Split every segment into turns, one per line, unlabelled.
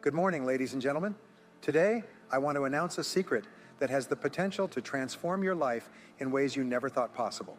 Good morning, ladies and gentlemen. Today, I want to announce a secret that has the potential to transform your life in ways you never thought possible.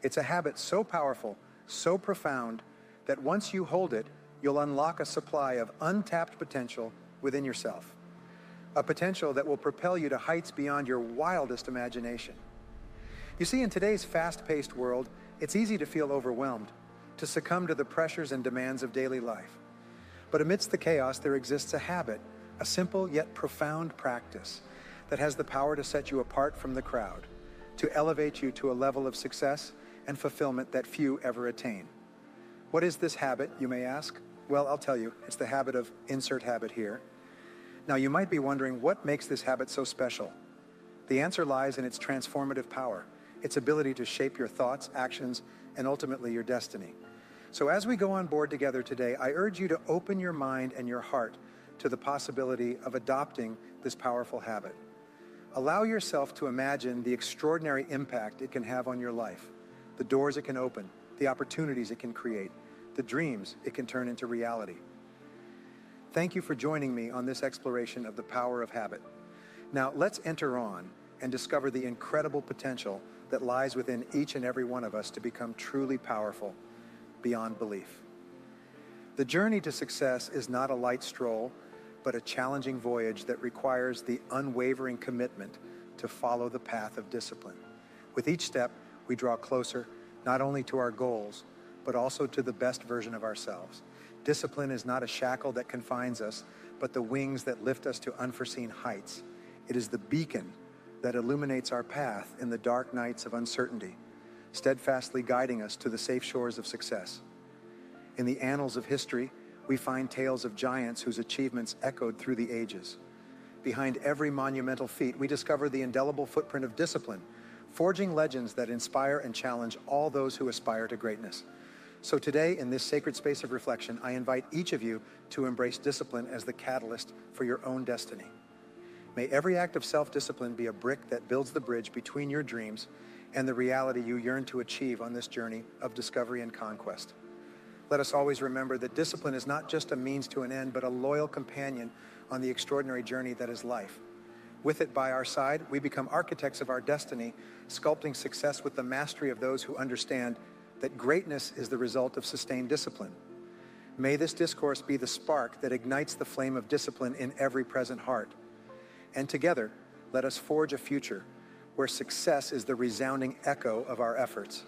It's a habit so powerful, so profound, that once you hold it, you'll unlock a supply of untapped potential within yourself. A potential that will propel you to heights beyond your wildest imagination. You see, in today's fast-paced world, it's easy to feel overwhelmed, to succumb to the pressures and demands of daily life. But amidst the chaos, there exists a habit, a simple yet profound practice that has the power to set you apart from the crowd, to elevate you to a level of success and fulfillment that few ever attain. What is this habit, you may ask? Well, I'll tell you, it's the habit of insert habit here. Now, you might be wondering what makes this habit so special. The answer lies in its transformative power, its ability to shape your thoughts, actions, and ultimately your destiny. So as we go on board together today, I urge you to open your mind and your heart to the possibility of adopting this powerful habit. Allow yourself to imagine the extraordinary impact it can have on your life, the doors it can open, the opportunities it can create, the dreams it can turn into reality. Thank you for joining me on this exploration of the power of habit. Now let's enter on and discover the incredible potential that lies within each and every one of us to become truly powerful beyond belief. The journey to success is not a light stroll, but a challenging voyage that requires the unwavering commitment to follow the path of discipline. With each step, we draw closer not only to our goals, but also to the best version of ourselves. Discipline is not a shackle that confines us, but the wings that lift us to unforeseen heights. It is the beacon that illuminates our path in the dark nights of uncertainty, steadfastly guiding us to the safe shores of success. In the annals of history, we find tales of giants whose achievements echoed through the ages. Behind every monumental feat, we discover the indelible footprint of discipline, forging legends that inspire and challenge all those who aspire to greatness. So today, in this sacred space of reflection, I invite each of you to embrace discipline as the catalyst for your own destiny. May every act of self-discipline be a brick that builds the bridge between your dreams and the reality you yearn to achieve on this journey of discovery and conquest. Let us always remember that discipline is not just a means to an end, but a loyal companion on the extraordinary journey that is life. With it by our side, we become architects of our destiny, sculpting success with the mastery of those who understand that greatness is the result of sustained discipline. May this discourse be the spark that ignites the flame of discipline in every present heart. And together, let us forge a future where success is the resounding echo of our efforts.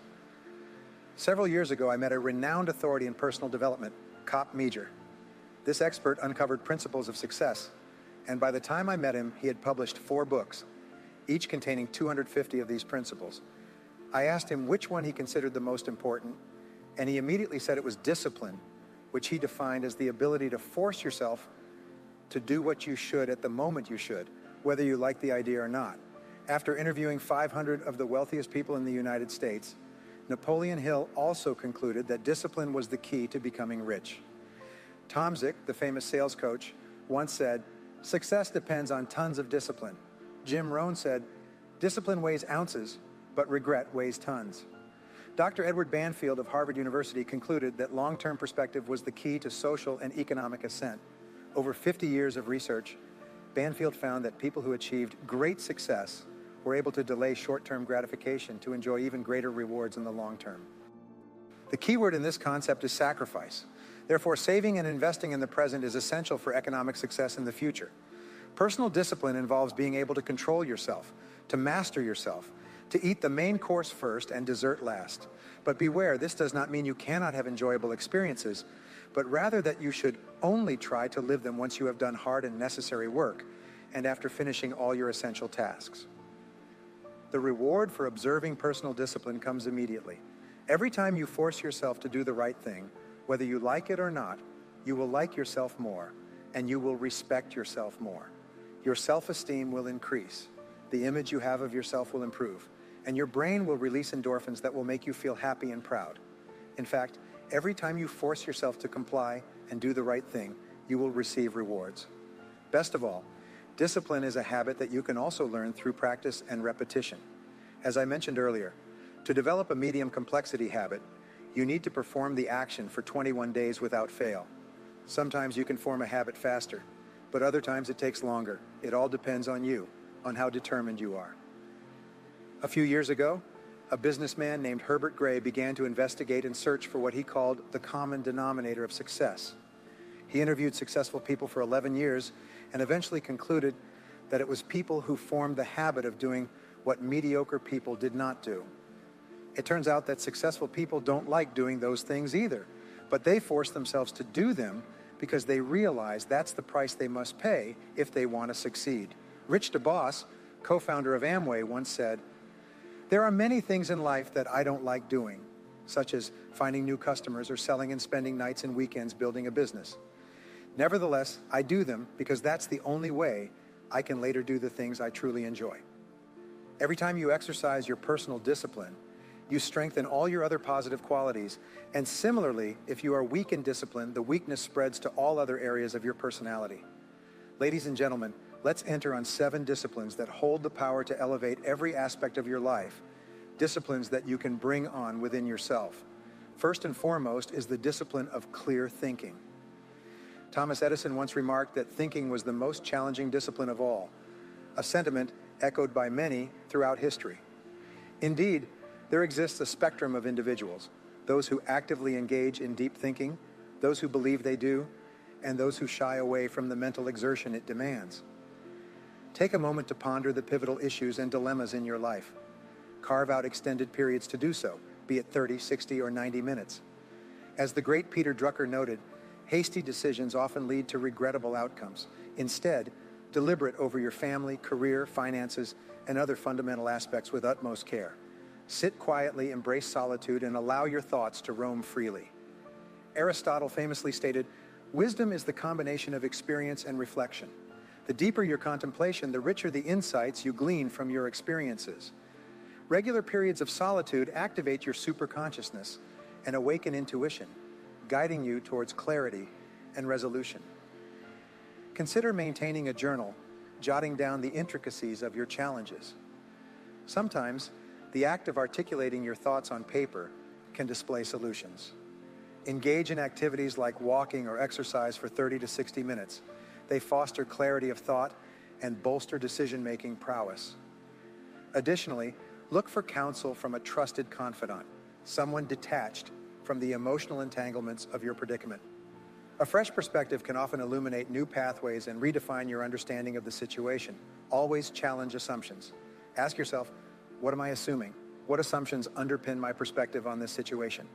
Several years ago, I met a renowned authority in personal development, Cop Meager. This expert uncovered principles of success, and by the time I met him, he had published 4 books, each containing 250 of these principles. I asked him which one he considered the most important, and he immediately said it was discipline, which he defined as the ability to force yourself to do what you should at the moment you should, whether you like the idea or not. After interviewing 500 of the wealthiest people in the United States, Napoleon Hill also concluded that discipline was the key to becoming rich. Tom Zick, the famous sales coach, once said, "Success depends on tons of discipline." Jim Rohn said, "Discipline weighs ounces, but regret weighs tons." Dr. Edward Banfield of Harvard University concluded that long-term perspective was the key to social and economic ascent. Over 50 years of research, Banfield found that people who achieved great success were able to delay short-term gratification to enjoy even greater rewards in the long term. The key word in this concept is sacrifice. Therefore, saving and investing in the present is essential for economic success in the future. Personal discipline involves being able to control yourself, to master yourself, to eat the main course first and dessert last. But beware, this does not mean you cannot have enjoyable experiences, but rather that you should only try to live them once you have done hard and necessary work, and after finishing all your essential tasks. The reward for observing personal discipline comes immediately. Every time you force yourself to do the right thing, whether you like it or not, you will like yourself more, and you will respect yourself more. Your self-esteem will increase. The image you have of yourself will improve, and your brain will release endorphins that will make you feel happy and proud. In fact, every time you force yourself to comply and do the right thing, you will receive rewards. Best of all, discipline is a habit that you can also learn through practice and repetition. As I mentioned earlier, to develop a medium complexity habit, you need to perform the action for 21 days without fail. Sometimes you can form a habit faster, but other times it takes longer. It all depends on you, on how determined you are. A few years ago, a businessman named Herbert Gray began to investigate and search for what he called the common denominator of success. He interviewed successful people for 11 years and eventually concluded that it was people who formed the habit of doing what mediocre people did not do. It turns out that successful people don't like doing those things either, but they force themselves to do them because they realize that's the price they must pay if they want to succeed. Rich DeBoss, co-founder of Amway, once said, "There are many things in life that I don't like doing, such as finding new customers or selling and spending nights and weekends building a business. Nevertheless, I do them because that's the only way I can later do the things I truly enjoy." Every time you exercise your personal discipline, you strengthen all your other positive qualities. And similarly, if you are weak in discipline, the weakness spreads to all other areas of your personality. Ladies and gentlemen, let's enter on 7 disciplines that hold the power to elevate every aspect of your life, disciplines that you can bring on within yourself. First and foremost is the discipline of clear thinking. Thomas Edison once remarked that thinking was the most challenging discipline of all, a sentiment echoed by many throughout history. Indeed, there exists a spectrum of individuals, those who actively engage in deep thinking, those who believe they do, and those who shy away from the mental exertion it demands. Take a moment to ponder the pivotal issues and dilemmas in your life. Carve out extended periods to do so, be it 30, 60, or 90 minutes. As the great Peter Drucker noted, hasty decisions often lead to regrettable outcomes. Instead, deliberate over your family, career, finances, and other fundamental aspects with utmost care. Sit quietly, embrace solitude, and allow your thoughts to roam freely. Aristotle famously stated, "Wisdom is the combination of experience and reflection. The deeper your contemplation, the richer the insights you glean from your experiences." Regular periods of solitude activate your superconsciousness and awaken intuition, guiding you towards clarity and resolution. Consider maintaining a journal, jotting down the intricacies of your challenges. Sometimes, the act of articulating your thoughts on paper can display solutions. Engage in activities like walking or exercise for 30 to 60 minutes. They foster clarity of thought and bolster decision-making prowess. Additionally, look for counsel from a trusted confidant, someone detached from the emotional entanglements of your predicament. A fresh perspective can often illuminate new pathways and redefine your understanding of the situation. Always challenge assumptions. Ask yourself, what am I assuming? What assumptions underpin my perspective on this situation?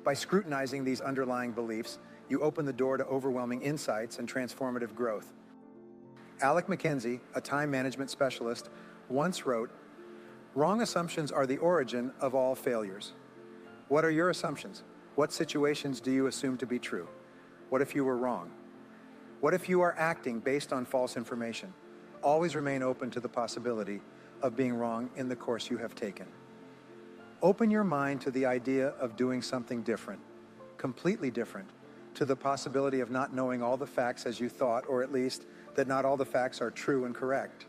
By scrutinizing these underlying beliefs, you open the door to overwhelming insights and transformative growth. Alec McKenzie, a time management specialist, once wrote, "Wrong assumptions are the origin of all failures." What are your assumptions? What situations do you assume to be true? What if you were wrong? What if you are acting based on false information? Always remain open to the possibility of being wrong in the course you have taken. Open your mind to the idea of doing something different, completely different, to the possibility of not knowing all the facts as you thought, or at least that not all the facts are true and correct.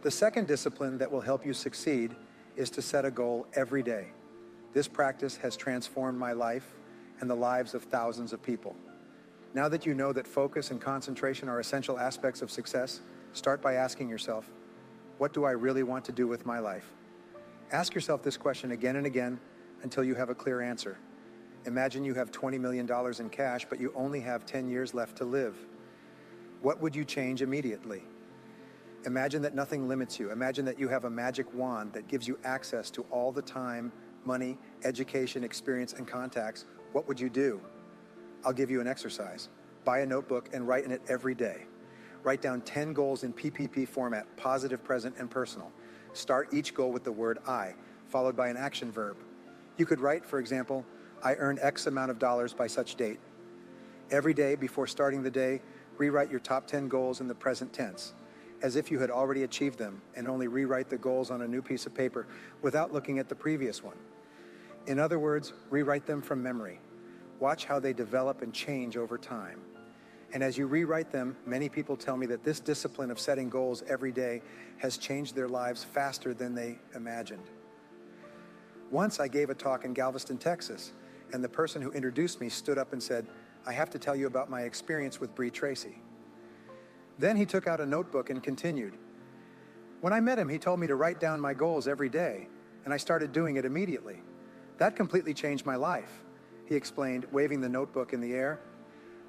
The second discipline that will help you succeed is to set a goal every day. This practice has transformed my life and the lives of thousands of people. Now that you know that focus and concentration are essential aspects of success, start by asking yourself, what do I really want to do with my life? Ask yourself this question again and again until you have a clear answer. Imagine you have $20 million in cash, but you only have 10 years left to live. What would you change immediately? Imagine that nothing limits you. Imagine that you have a magic wand that gives you access to all the time, money, education, experience, and contacts. What would you do? I'll give you an exercise. Buy a notebook and write in it every day. Write down 10 goals in PPP format, positive, present, and personal. Start each goal with the word I, followed by an action verb. You could write, for example, I earned X amount of dollars by such date. Every day before starting the day, rewrite your top 10 goals in the present tense, as if you had already achieved them, and only rewrite the goals on a new piece of paper without looking at the previous one. In other words, rewrite them from memory. Watch how they develop and change over time. And as you rewrite them, many people tell me that this discipline of setting goals every day has changed their lives faster than they imagined. Once I gave a talk in Galveston, Texas, and the person who introduced me stood up and said, I have to tell you about my experience with Tracy. Then he took out a notebook and continued. When I met him, he told me to write down my goals every day, and I started doing it immediately. That completely changed my life, he explained, waving the notebook in the air.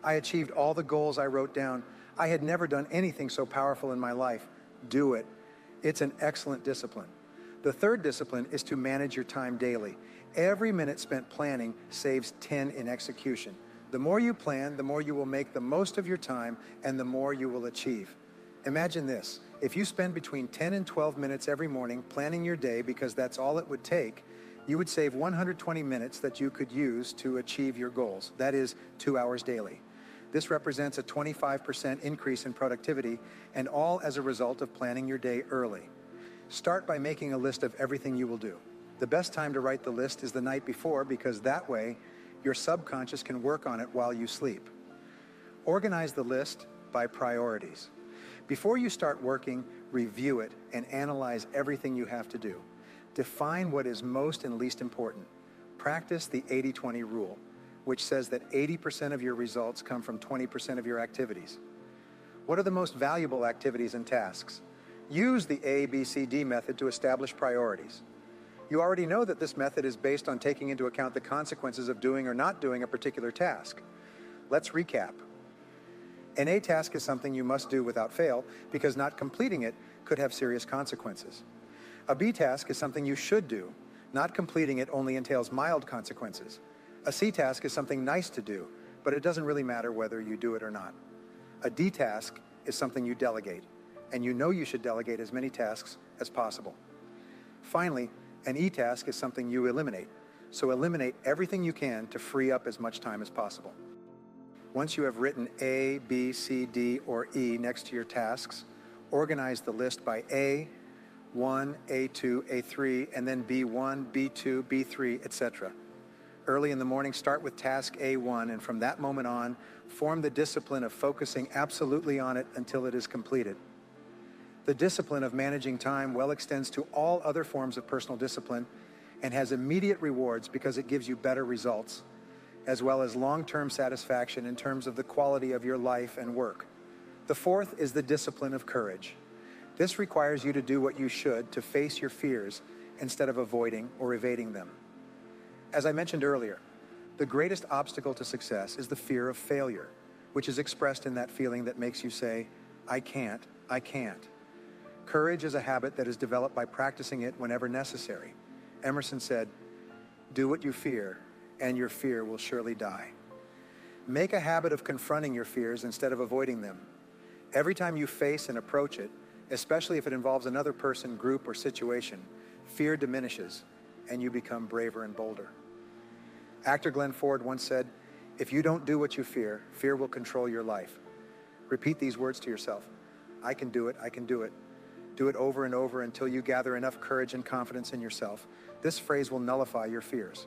I achieved all the goals I wrote down. I had never done anything so powerful in my life. Do it. It's an excellent discipline. The third discipline is to manage your time daily. Every minute spent planning saves 10 in execution. The more you plan, the more you will make the most of your time, and the more you will achieve. Imagine this. If you spend between 10 and 12 minutes every morning planning your day because that's all it would take, you would save 120 minutes that you could use to achieve your goals. That is 2 hours daily. This represents a 25% increase in productivity, and all as a result of planning your day early. Start by making a list of everything you will do. The best time to write the list is the night before, because that way your subconscious can work on it while you sleep. Organize the list by priorities. Before you start working, review it and analyze everything you have to do. Define what is most and least important. Practice the 80-20 rule, which says that 80% of your results come from 20% of your activities. What are the most valuable activities and tasks? Use the ABCD method to establish priorities. You already know that this method is based on taking into account the consequences of doing or not doing a particular task. Let's recap. An A task is something you must do without fail, because not completing it could have serious consequences. A B task is something you should do. Not completing it only entails mild consequences. A C task is something nice to do, but it doesn't really matter whether you do it or not. A D task is something you delegate, and you know you should delegate as many tasks as possible. Finally, an E task is something you eliminate, so eliminate everything you can to free up as much time as possible. Once you have written A, B, C, D, or E next to your tasks, organize the list by A1, A2, A3, and then B1, B2, B3, etc. Early in the morning, start with task A1, and from that moment on, form the discipline of focusing absolutely on it until it is completed. The discipline of managing time well extends to all other forms of personal discipline and has immediate rewards because it gives you better results, as well as long-term satisfaction in terms of the quality of your life and work. The fourth is the discipline of courage. This requires you to do what you should to face your fears instead of avoiding or evading them. As I mentioned earlier, the greatest obstacle to success is the fear of failure, which is expressed in that feeling that makes you say, I can't, I can't. Courage is a habit that is developed by practicing it whenever necessary. Emerson said, do what you fear, and your fear will surely die. Make a habit of confronting your fears instead of avoiding them. Every time you face and approach it, especially if it involves another person, group, or situation, fear diminishes, and you become braver and bolder. Actor Glenn Ford once said, if you don't do what you fear, fear will control your life. Repeat these words to yourself. I can do it, I can do it. Do it over and over until you gather enough courage and confidence in yourself. This phrase will nullify your fears.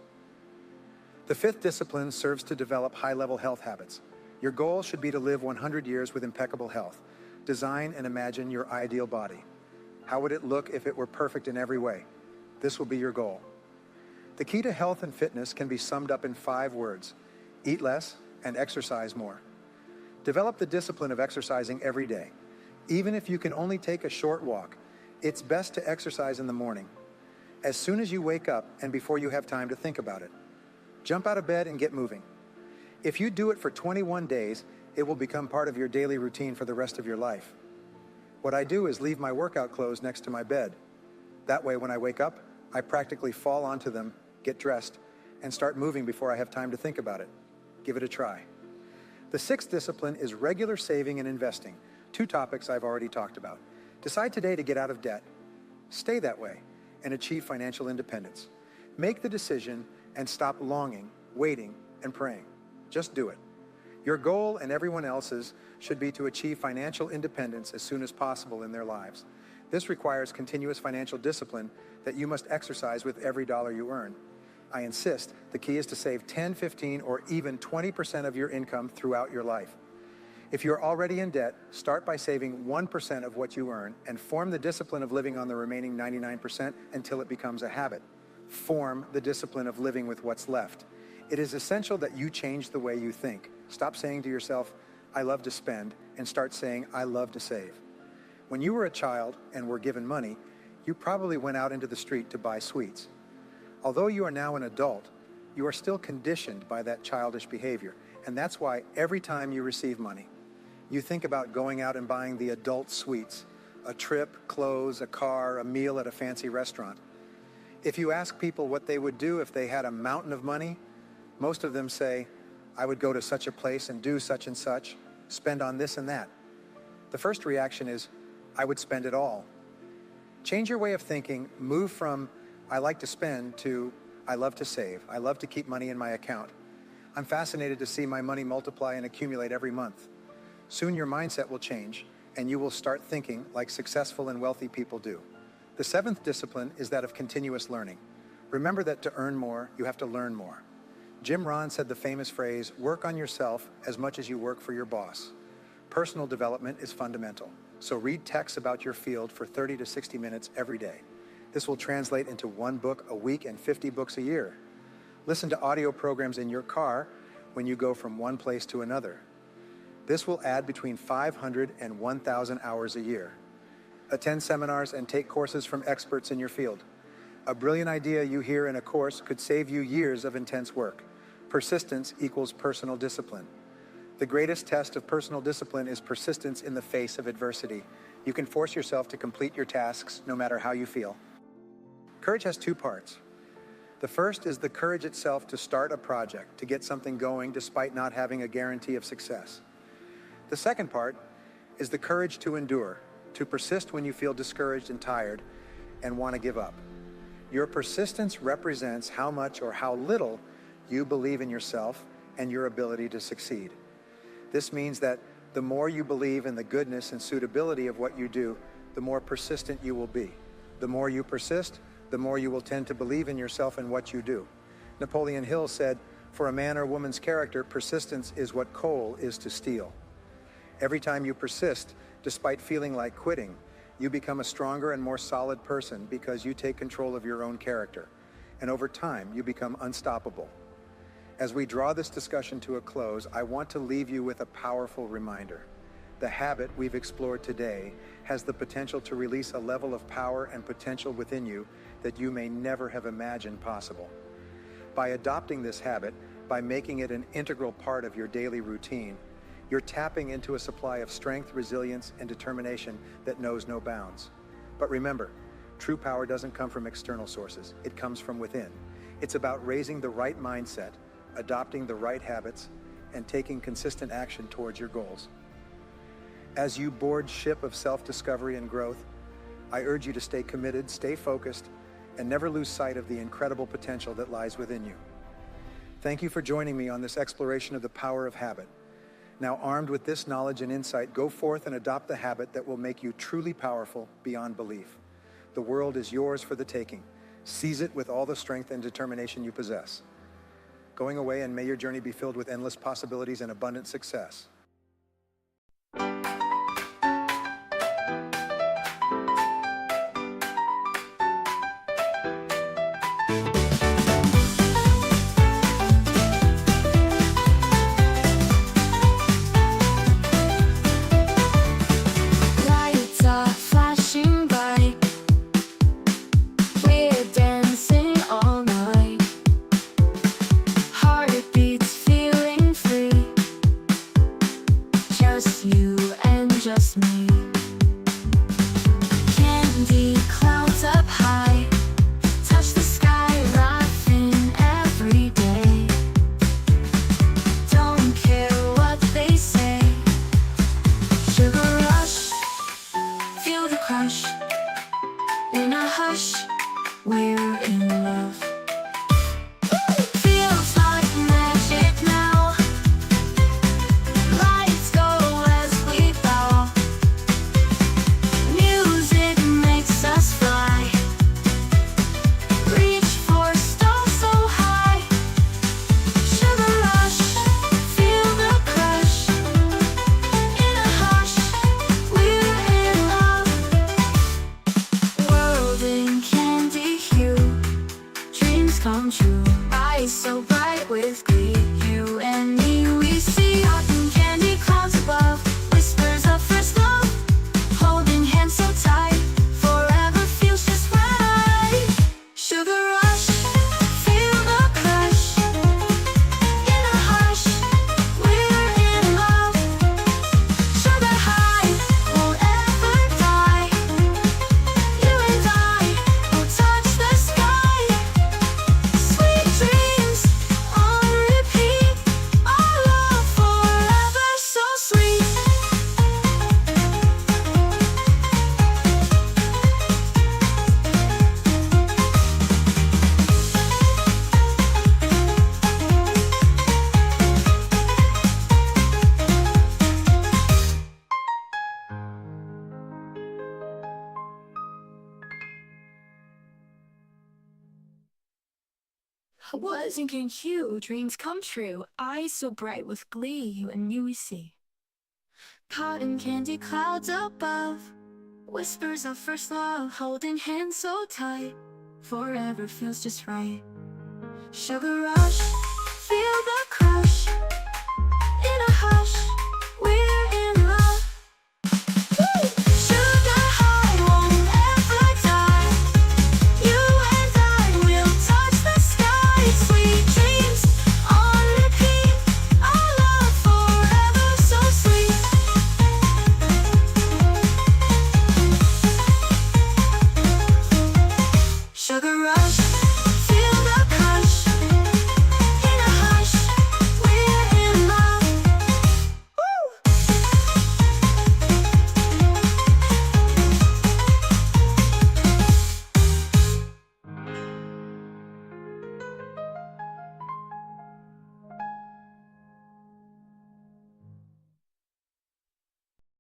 The fifth discipline serves to develop high-level health habits. Your goal should be to live 100 years with impeccable health. Design and imagine your ideal body. How would it look if it were perfect in every way? This will be your goal. The key to health and fitness can be summed up in 5 words: eat less and exercise more. Develop the discipline of exercising every day. Even if you can only take a short walk, it's best to exercise in the morning, as soon as you wake up and before you have time to think about it. Jump out of bed and get moving. If you do it for 21 days, it will become part of your daily routine for the rest of your life. What I do is leave my workout clothes next to my bed. That way, when I wake up, I practically fall onto them, get dressed, and start moving before I have time to think about it. Give it a try. The sixth discipline is regular saving and investing, 2 topics I've already talked about. Decide today to get out of debt. Stay that way and achieve financial independence. Make the decision and stop longing, waiting, and praying. Just do it. Your goal and everyone else's should be to achieve financial independence as soon as possible in their lives. This requires continuous financial discipline that you must exercise with every dollar you earn. I insist, the key is to save 10, 15, or even 20% of your income throughout your life. If you're already in debt, start by saving 1% of what you earn and form the discipline of living on the remaining 99% until it becomes a habit. Form the discipline of living with what's left. It is essential that you change the way you think. Stop saying to yourself, I love to spend, and start saying, I love to save. When you were a child and were given money, you probably went out into the street to buy sweets. Although you are now an adult, you are still conditioned by that childish behavior, and that's why every time you receive money, you think about going out and buying the adult sweets, a trip, clothes, a car, a meal at a fancy restaurant. If you ask people what they would do if they had a mountain of money, most of them say, I would go to such a place and do such and such, spend on this and that. The first reaction is, I would spend it all. Change your way of thinking, move from, I like to spend to, I love to save. I love to keep money in my account. I'm fascinated to see my money multiply and accumulate every month. Soon your mindset will change, and you will start thinking like successful and wealthy people do. The seventh discipline is that of continuous learning. Remember that to earn more, you have to learn more. Jim Rohn said the famous phrase, work on yourself as much as you work for your boss. Personal development is fundamental, so read texts about your field for 30 to 60 minutes every day. This will translate into 1 book a week and 50 books a year. Listen to audio programs in your car when you go from one place to another. This will add between 500 and 1,000 hours a year. Attend seminars and take courses from experts in your field. A brilliant idea you hear in a course could save you years of intense work. Persistence equals personal discipline. The greatest test of personal discipline is persistence in the face of adversity. You can force yourself to complete your tasks no matter how you feel. Courage has 2 parts. The first is the courage itself to start a project, to get something going despite not having a guarantee of success. The second part is the courage to endure, to persist when you feel discouraged and tired and want to give up. Your persistence represents how much or how little you believe in yourself and your ability to succeed. This means that the more you believe in the goodness and suitability of what you do, the more persistent you will be. The more you persist, the more you will tend to believe in yourself and what you do. Napoleon Hill said, for a man or woman's character, persistence is what coal is to steel. Every time you persist, despite feeling like quitting, you become a stronger and more solid person because you take control of your own character. And over time, you become unstoppable. As we draw this discussion to a close, I want to leave you with a powerful reminder. The habit we've explored today has the potential to release a level of power and potential within you that you may never have imagined possible. By adopting this habit, by making it an integral part of your daily routine, you're tapping into a supply of strength, resilience, and determination that knows no bounds. But remember, true power doesn't come from external sources. It comes from within. It's about raising the right mindset, adopting the right habits, and taking consistent action towards your goals. As you board ship of self-discovery and growth, I urge you to stay committed, stay focused, and never lose sight of the incredible potential that lies within you. Thank you for joining me on this exploration of the power of habit. Now, armed with this knowledge and insight, go forth and adopt the habit that will make you truly powerful beyond belief. The world is yours for the taking. Seize it with all the strength and determination you possess. Going away, and may your journey be filled with endless possibilities and abundant success.
I was thinking you, dreams come true, eyes so bright with glee, you and me we see. Cotton candy clouds above, whispers of first love, holding hands so tight. Forever feels just right. Sugar rush, feel the